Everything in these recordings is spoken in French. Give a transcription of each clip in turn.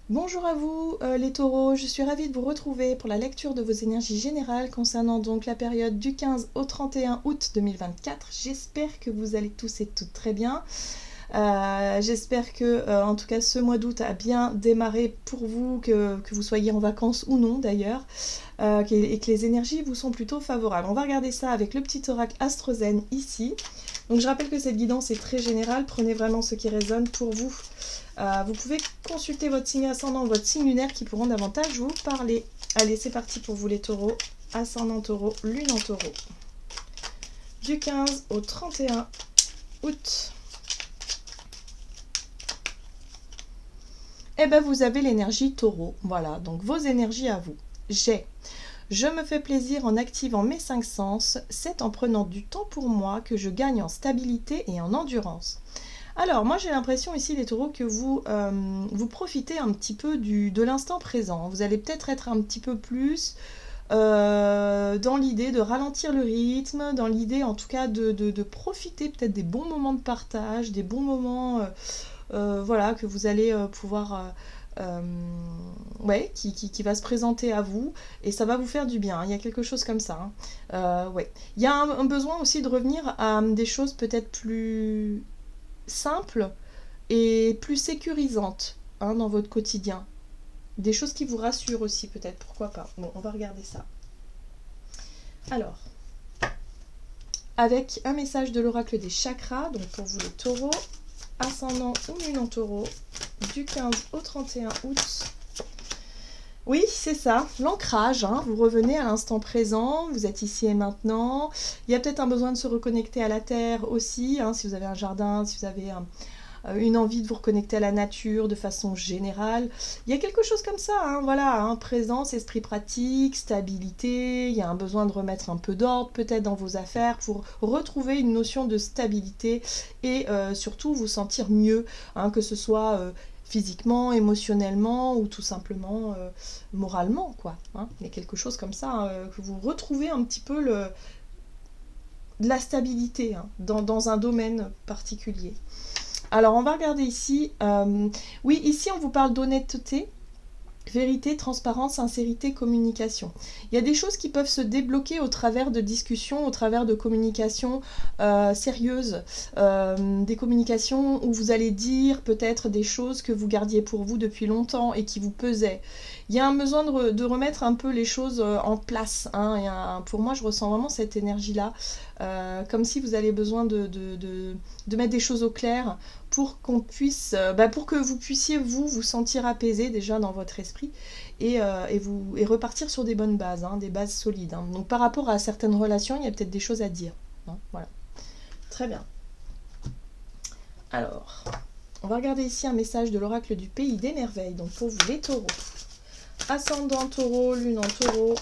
Bonjour à vous les taureaux, je suis ravie de vous retrouver pour la lecture de vos énergies générales concernant donc la période du 15 au 31 août 2024. J'espère que vous allez tous et toutes très bien. J'espère que en tout cas ce mois d'août a bien démarré pour vous, que vous soyez en vacances ou non d'ailleurs, et que les énergies vous sont plutôt favorables. On va regarder ça avec le petit oracle AstroZen ici. Donc je rappelle que cette guidance est très générale, prenez vraiment ce qui résonne pour vous. Vous pouvez consulter votre signe ascendant, votre signe lunaire qui pourront davantage vous parler. Allez, c'est parti pour vous les taureaux. Ascendant taureau, lune en taureau. Du 15 au 31 août. Eh bien, vous avez l'énergie taureau. Voilà, donc vos énergies à vous. Je me fais plaisir en activant mes 5 sens. C'est en prenant du temps pour moi que je gagne en stabilité et en endurance. Alors, moi j'ai l'impression ici, les taureaux, que vous profitez un petit peu de l'instant présent. Vous allez peut-être être un petit peu plus dans l'idée de ralentir le rythme, dans l'idée en tout cas de profiter peut-être des bons moments de partage, des bons moments voilà, que vous allez pouvoir... ouais, qui va se présenter à vous et ça va vous faire du bien, il y a quelque chose comme ça. Ouais. Il y a un besoin aussi de revenir à des choses peut-être plus simples et plus sécurisantes dans votre quotidien. Des choses qui vous rassurent aussi peut-être, pourquoi pas. Bon, on va regarder ça. Alors, avec un message de l'oracle des chakras, donc pour vous les taureaux, ascendant ou lune en taureau, du 15 au 31 août. Oui, c'est ça, l'ancrage, vous revenez à l'instant présent, vous êtes ici et maintenant. Il y a peut-être un besoin de se reconnecter à la terre aussi, si vous avez un jardin, si vous avez une envie de vous reconnecter à la nature de façon générale. Il y a quelque chose comme ça, voilà, présence, esprit pratique, stabilité, il y a un besoin de remettre un peu d'ordre peut-être dans vos affaires pour retrouver une notion de stabilité et surtout vous sentir mieux, que ce soit physiquement, émotionnellement ou tout simplement moralement, quoi. Il y a quelque chose comme ça, que vous retrouvez un petit peu de la stabilité dans un domaine particulier. Alors, on va regarder ici. Oui, ici, on vous parle d'honnêteté, vérité, transparence, sincérité, communication. Il y a des choses qui peuvent se débloquer au travers de discussions, au travers de communications sérieuses, des communications où vous allez dire peut-être des choses que vous gardiez pour vous depuis longtemps et qui vous pesaient. Il y a un besoin de remettre un peu les choses en place. Pour moi, je ressens vraiment cette énergie-là, comme si vous avez besoin de mettre des choses au clair pour qu'on puisse, pour que vous puissiez vous sentir apaisé déjà dans votre esprit et repartir sur des bonnes bases, des bases solides. Donc par rapport à certaines relations, il y a peut-être des choses à dire. Voilà. Très bien. Alors, on va regarder ici un message de l'oracle du pays des merveilles. Donc pour vous les taureaux. Ascendant taureau, lune en taureau,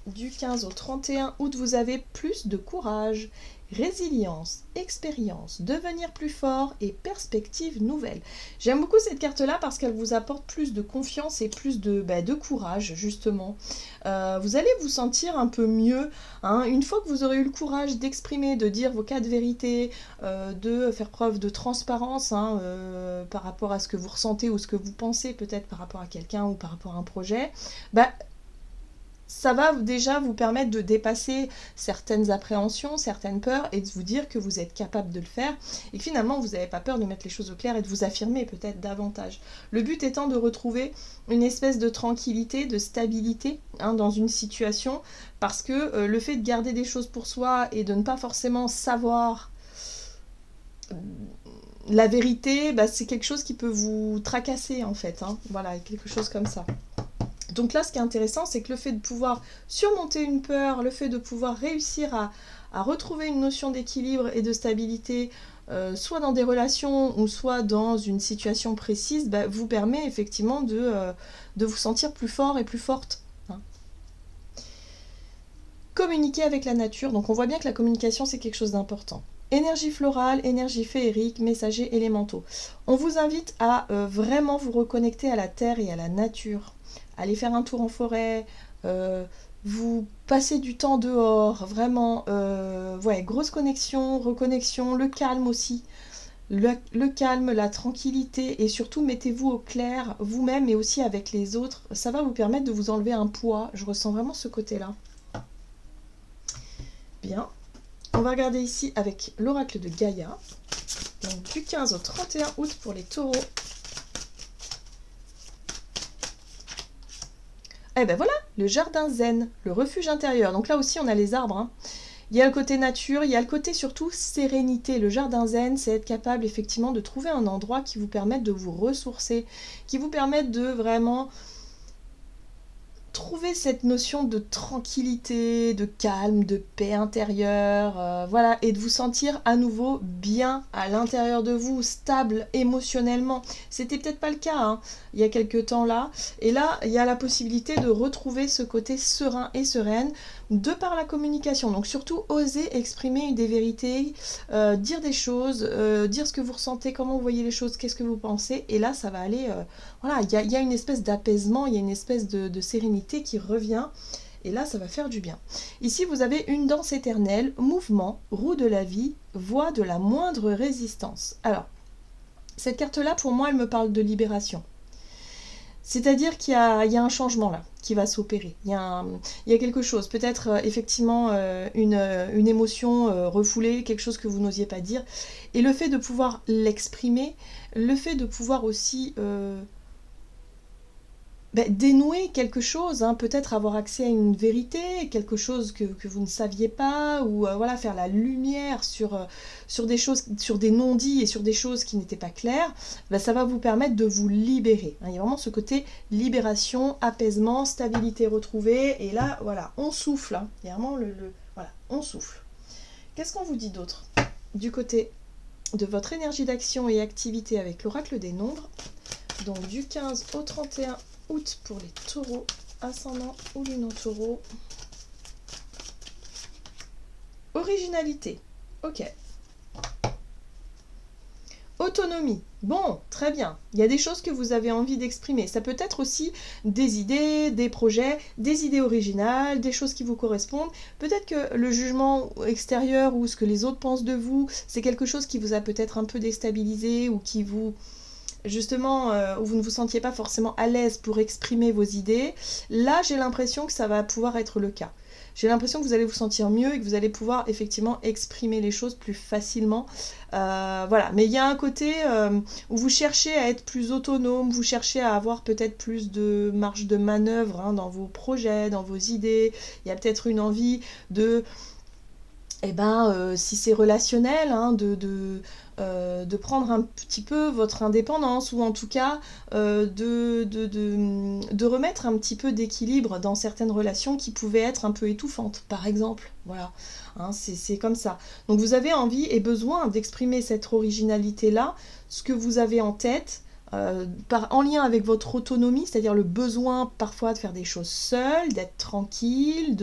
du 15 au 31 août, vous avez plus de courage, résilience, expérience, devenir plus fort et perspectives nouvelles. J'aime beaucoup cette carte-là parce qu'elle vous apporte plus de confiance et plus de courage, justement. Vous allez vous sentir un peu mieux, une fois que vous aurez eu le courage d'exprimer, de dire vos cas de vérité, de faire preuve de transparence par rapport à ce que vous ressentez ou ce que vous pensez peut-être par rapport à quelqu'un ou par rapport à un projet. Ça va déjà vous permettre de dépasser certaines appréhensions, certaines peurs et de vous dire que vous êtes capable de le faire et que finalement vous n'avez pas peur de mettre les choses au clair et de vous affirmer peut-être davantage. Le but étant de retrouver une espèce de tranquillité, de stabilité dans une situation parce que le fait de garder des choses pour soi et de ne pas forcément savoir la vérité, c'est quelque chose qui peut vous tracasser en fait. Voilà, quelque chose comme ça. Donc là, ce qui est intéressant, c'est que le fait de pouvoir surmonter une peur, le fait de pouvoir réussir à retrouver une notion d'équilibre et de stabilité, soit dans des relations ou soit dans une situation précise, vous permet effectivement de vous sentir plus fort et plus forte. Communiquer avec la nature, donc on voit bien que la communication, c'est quelque chose d'important. Énergie florale, énergie féerique, messagers élémentaux. On vous invite à vraiment vous reconnecter à la terre et à la nature. Aller faire un tour en forêt, vous passez du temps dehors, vraiment, grosse connexion, reconnexion, le calme aussi. le calme, la tranquillité et surtout mettez-vous au clair vous-même et aussi avec les autres. Ça va vous permettre de vous enlever un poids. Je ressens vraiment ce côté-là. Bien. On va regarder ici avec l'oracle de Gaïa. Donc du 15 au 31 août pour les taureaux. Eh ben voilà, le jardin zen, le refuge intérieur. Donc là aussi on a les arbres, hein. Il y a le côté nature, il y a le côté surtout sérénité. Le jardin zen, c'est être capable effectivement de trouver un endroit qui vous permette de vous ressourcer, qui vous permette de vraiment trouver cette notion de tranquillité, de calme, de paix intérieure, voilà, et de vous sentir à nouveau bien à l'intérieur de vous, stable émotionnellement. C'était peut-être pas le cas, hein, il y a quelques temps là, et là, il y a la possibilité de retrouver ce côté serein et sereine de par la communication. Donc surtout, oser exprimer des vérités, dire des choses, dire ce que vous ressentez, comment vous voyez les choses, qu'est-ce que vous pensez, et là, ça va aller... voilà, il y a une espèce d'apaisement, il y a une espèce de sérénité qui revient. Et là, ça va faire du bien. Ici, vous avez une danse éternelle, mouvement, roue de la vie, voie de la moindre résistance. Alors, cette carte-là, pour moi, elle me parle de libération. C'est-à-dire qu'il y a un changement là qui va s'opérer. Il y a quelque chose, peut-être effectivement une émotion refoulée, quelque chose que vous n'osiez pas dire. Et le fait de pouvoir l'exprimer, le fait de pouvoir aussi dénouer quelque chose, hein, peut-être avoir accès à une vérité, quelque chose que vous ne saviez pas, ou voilà, faire la lumière sur des choses, sur des non-dits et sur des choses qui n'étaient pas claires, ça va vous permettre de vous libérer. Hein. Il y a vraiment ce côté libération, apaisement, stabilité retrouvée, et là, voilà, on souffle. Hein. Il y a vraiment voilà, on souffle. Qu'est-ce qu'on vous dit d'autre du côté de votre énergie d'action et activité avec l'oracle des nombres? Donc du 15 au 31 août pour les taureaux, ascendant ou lune en taureau. Originalité, ok. Autonomie, bon, très bien. Il y a des choses que vous avez envie d'exprimer. Ça peut être aussi des idées, des projets, des idées originales, des choses qui vous correspondent. Peut-être que le jugement extérieur ou ce que les autres pensent de vous, c'est quelque chose qui vous a peut-être un peu déstabilisé ou qui vous... justement, où vous ne vous sentiez pas forcément à l'aise pour exprimer vos idées, là j'ai l'impression que ça va pouvoir être le cas. J'ai l'impression que vous allez vous sentir mieux et que vous allez pouvoir effectivement exprimer les choses plus facilement. Voilà, mais il y a un côté où vous cherchez à être plus autonome, vous cherchez à avoir peut-être plus de marge de manœuvre, hein, dans vos projets, dans vos idées. Il y a peut-être une envie de... si c'est relationnel, hein, de prendre un petit peu votre indépendance, ou en tout cas de remettre un petit peu d'équilibre dans certaines relations qui pouvaient être un peu étouffantes, par exemple. Voilà, hein, c'est comme ça. Donc vous avez envie et besoin d'exprimer cette originalité-là, ce que vous avez en tête, en lien avec votre autonomie, c'est-à-dire le besoin parfois de faire des choses seul, d'être tranquille,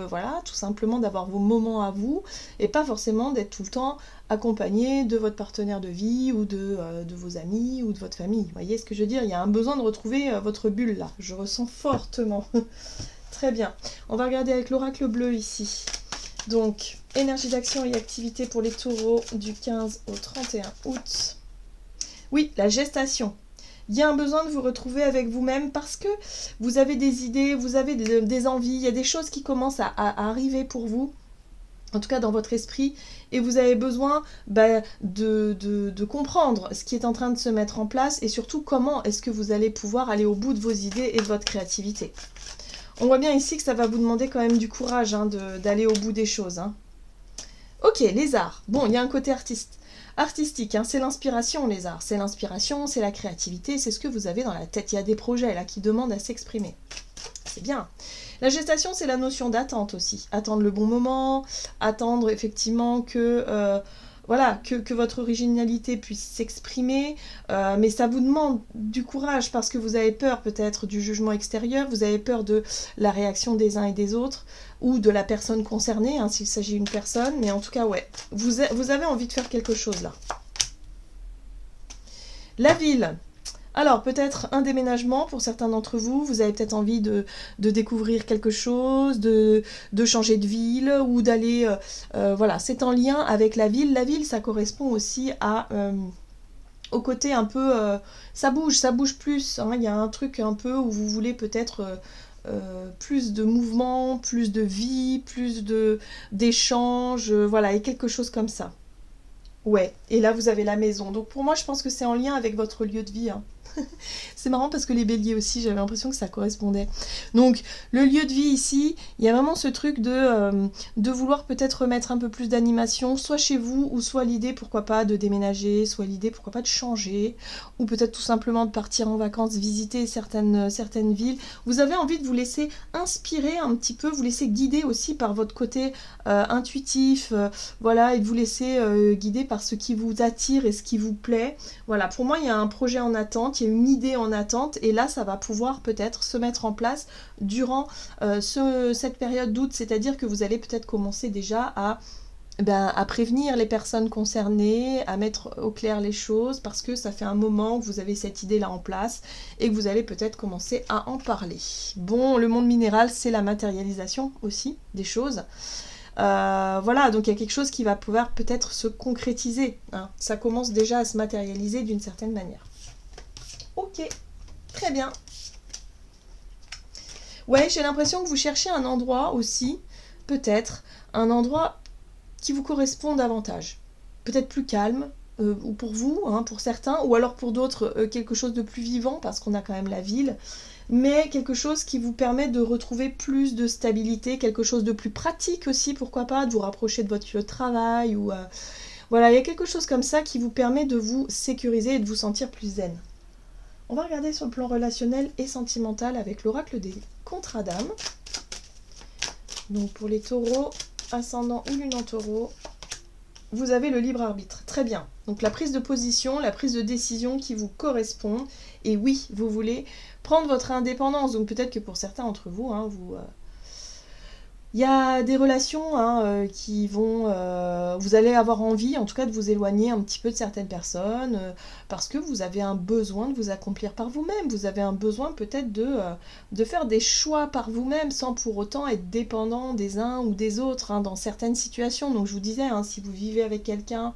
voilà, tout simplement d'avoir vos moments à vous, et pas forcément d'être tout le temps accompagné de votre partenaire de vie ou de vos amis ou de votre famille. Vous voyez ce que je veux dire? Il y a un besoin de retrouver votre bulle là, je ressens fortement. Très bien, on va regarder avec l'oracle bleu ici. Donc, énergie d'action et activité pour les taureaux du 15 au 31 août. Oui, la gestation. Il y a un besoin de vous retrouver avec vous-même parce que vous avez des idées, vous avez des envies, il y a des choses qui commencent à arriver pour vous, en tout cas dans votre esprit, et vous avez besoin de comprendre ce qui est en train de se mettre en place et surtout comment est-ce que vous allez pouvoir aller au bout de vos idées et de votre créativité. On voit bien ici que ça va vous demander quand même du courage, hein, d'aller au bout des choses. Hein. Ok, les arts. Bon, il y a un côté artistique, hein, c'est l'inspiration, les arts. C'est l'inspiration, c'est la créativité, c'est ce que vous avez dans la tête. Il y a des projets là qui demandent à s'exprimer. C'est bien. La gestation, c'est la notion d'attente aussi. Attendre le bon moment, attendre effectivement que votre originalité puisse s'exprimer, mais ça vous demande du courage parce que vous avez peur peut-être du jugement extérieur, vous avez peur de la réaction des uns et des autres, ou de la personne concernée, hein, s'il s'agit d'une personne, mais en tout cas, ouais, vous avez envie de faire quelque chose là. La ville. Alors, peut-être un déménagement pour certains d'entre vous. Vous avez peut-être envie de découvrir quelque chose, de changer de ville ou d'aller... voilà, c'est en lien avec la ville. La ville, ça correspond aussi au côté un peu... ça bouge plus. Hein. Il y a un truc un peu où vous voulez peut-être... plus de mouvement, plus de vie, plus d'échanges, voilà, et quelque chose comme ça. Ouais, et là vous avez la maison. Donc pour moi, je pense que c'est en lien avec votre lieu de vie. Hein. C'est marrant parce que les béliers aussi, j'avais l'impression que ça correspondait. Donc, le lieu de vie ici, il y a vraiment ce truc de vouloir peut-être remettre un peu plus d'animation, soit chez vous, ou soit l'idée, pourquoi pas, de déménager, soit l'idée, pourquoi pas, de changer, ou peut-être tout simplement de partir en vacances, visiter certaines villes. Vous avez envie de vous laisser inspirer un petit peu, vous laisser guider aussi par votre côté intuitif, voilà, et de vous laisser guider par ce qui vous attire et ce qui vous plaît. Voilà, pour moi, il y a un projet en attente, il y a une idée en attente, et là, ça va pouvoir peut-être se mettre en place durant cette période d'août, c'est-à-dire que vous allez peut-être commencer déjà à prévenir les personnes concernées, à mettre au clair les choses, parce que ça fait un moment que vous avez cette idée-là en place, et que vous allez peut-être commencer à en parler. Bon, le monde minéral, c'est la matérialisation aussi des choses. Voilà, donc il y a quelque chose qui va pouvoir peut-être se concrétiser. Hein. Ça commence déjà à se matérialiser d'une certaine manière. Ok, très bien. Ouais, j'ai l'impression que vous cherchez un endroit aussi, peut-être, un endroit qui vous correspond davantage. Peut-être plus calme, ou pour vous, hein, pour certains, ou alors pour d'autres, quelque chose de plus vivant, parce qu'on a quand même la ville, mais quelque chose qui vous permet de retrouver plus de stabilité, quelque chose de plus pratique aussi, pourquoi pas, de vous rapprocher de votre lieu de travail, ou... voilà, il y a quelque chose comme ça qui vous permet de vous sécuriser et de vous sentir plus zen. On va regarder sur le plan relationnel et sentimental avec l'oracle des contrats d'âme. Donc pour les taureaux, ascendant ou lune en taureau, vous avez le libre arbitre. Très bien. Donc la prise de position, la prise de décision qui vous correspond. Et oui, vous voulez prendre votre indépendance. Donc peut-être que pour certains d'entre vous, hein, il y a des relations qui vont... vous allez avoir envie, en tout cas, de vous éloigner un petit peu de certaines personnes parce que vous avez un besoin de vous accomplir par vous-même. Vous avez un besoin peut-être de faire des choix par vous-même sans pour autant être dépendant des uns ou des autres hein, dans certaines situations. Donc je vous disais, hein, si vous vivez avec quelqu'un...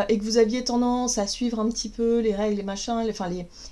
et que vous aviez tendance à suivre un petit peu les règles, les machins,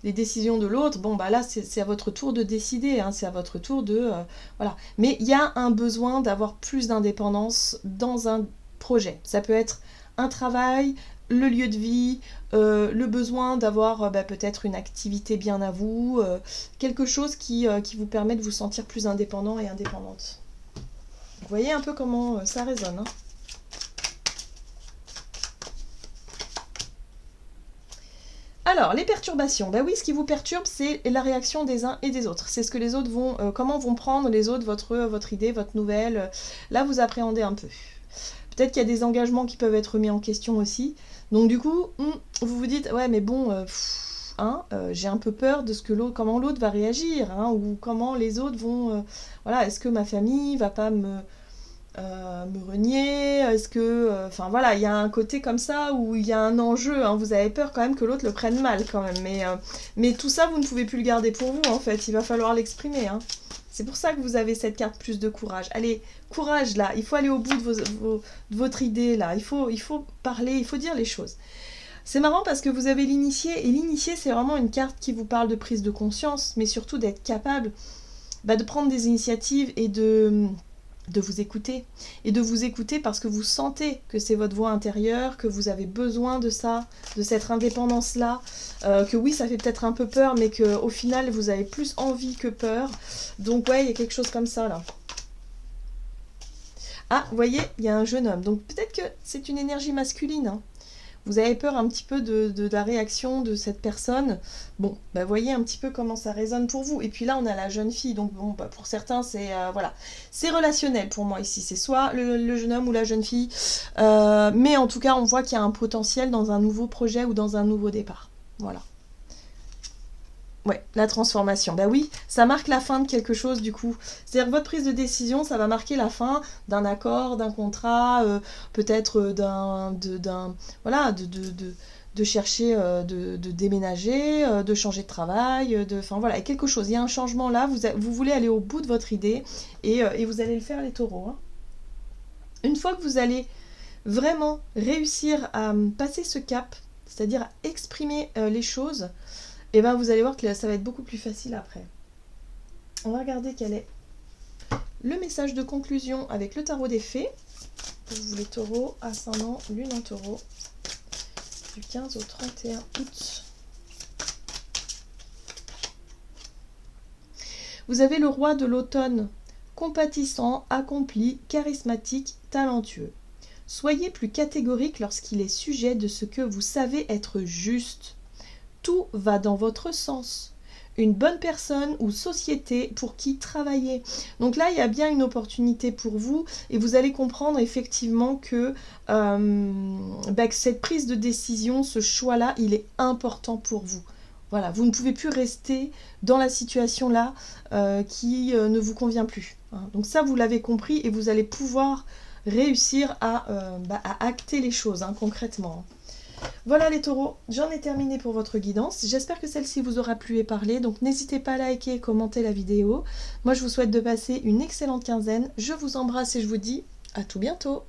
les décisions de l'autre, bon bah là c'est à votre tour de décider, hein, c'est à votre tour de... voilà. Mais il y a un besoin d'avoir plus d'indépendance dans un projet. Ça peut être un travail, le lieu de vie, le besoin d'avoir peut-être une activité bien à vous, quelque chose qui vous permet de vous sentir plus indépendant et indépendante. Vous voyez un peu comment ça résonne, hein. Alors, les perturbations. Ben oui, ce qui vous perturbe, c'est la réaction des uns et des autres. C'est ce que les autres vont... comment vont prendre les autres votre idée, votre nouvelle. Là, vous appréhendez un peu. Peut-être qu'il y a des engagements qui peuvent être mis en question aussi. Donc du coup, vous vous dites, ouais, mais bon, j'ai un peu peur de comment l'autre va réagir, hein, ou comment les autres vont... voilà, est-ce que ma famille va pas me renier, est-ce que... Enfin voilà, il y a un côté comme ça où il y a un enjeu, hein, vous avez peur quand même que l'autre le prenne mal quand même, mais tout ça vous ne pouvez plus le garder pour vous en fait, il va falloir l'exprimer. Hein. C'est pour ça que vous avez cette carte plus de courage. Allez, courage là, il faut aller au bout de votre idée là, il faut parler, il faut dire les choses. C'est marrant parce que vous avez l'initié, et l'initié c'est vraiment une carte qui vous parle de prise de conscience, mais surtout d'être capable de prendre des initiatives et de vous écouter. Et de vous écouter parce que vous sentez que c'est votre voix intérieure, que vous avez besoin de ça, de cette indépendance-là, que oui, ça fait peut-être un peu peur, mais qu'au final, vous avez plus envie que peur. Donc ouais, il y a quelque chose comme ça, là. Ah, vous voyez, il y a un jeune homme. Donc peut-être que c'est une énergie masculine, hein. Vous avez peur un petit peu de la réaction de cette personne. Bon, voyez un petit peu comment ça résonne pour vous. Et puis là, on a la jeune fille. Donc bon, pour certains, c'est voilà, c'est relationnel pour moi ici. C'est soit le jeune homme ou la jeune fille. Mais en tout cas, on voit qu'il y a un potentiel dans un nouveau projet ou dans un nouveau départ. Voilà. Ouais, la transformation. Ben oui, ça marque la fin de quelque chose du coup. C'est-à-dire que votre prise de décision, ça va marquer la fin d'un accord, d'un contrat, peut-être de chercher de déménager, de changer de travail, enfin voilà, quelque chose. Il y a un changement là, vous voulez aller au bout de votre idée et vous allez le faire les taureaux. Hein. Une fois que vous allez vraiment réussir à passer ce cap, c'est-à-dire à exprimer les choses, et ben vous allez voir que ça va être beaucoup plus facile après. On va regarder quel est le message de conclusion avec le tarot des fées. Pour vous les taureaux, ascendant, lune en taureau, du 15 au 31 août. Vous avez le roi de l'automne, compatissant, accompli, charismatique, talentueux. Soyez plus catégorique lorsqu'il est sujet de ce que vous savez être juste. Tout va dans votre sens. Une bonne personne ou société pour qui travailler. Donc là, il y a bien une opportunité pour vous et vous allez comprendre effectivement que cette prise de décision, ce choix-là, il est important pour vous. Voilà, vous ne pouvez plus rester dans la situation-là qui ne vous convient plus. Hein. Donc ça, vous l'avez compris et vous allez pouvoir réussir à acter les choses concrètement. Voilà les taureaux, j'en ai terminé pour votre guidance. J'espère que celle-ci vous aura plu et parlé. Donc n'hésitez pas à liker et commenter la vidéo. Moi je vous souhaite de passer une excellente quinzaine. Je vous embrasse et je vous dis à tout bientôt.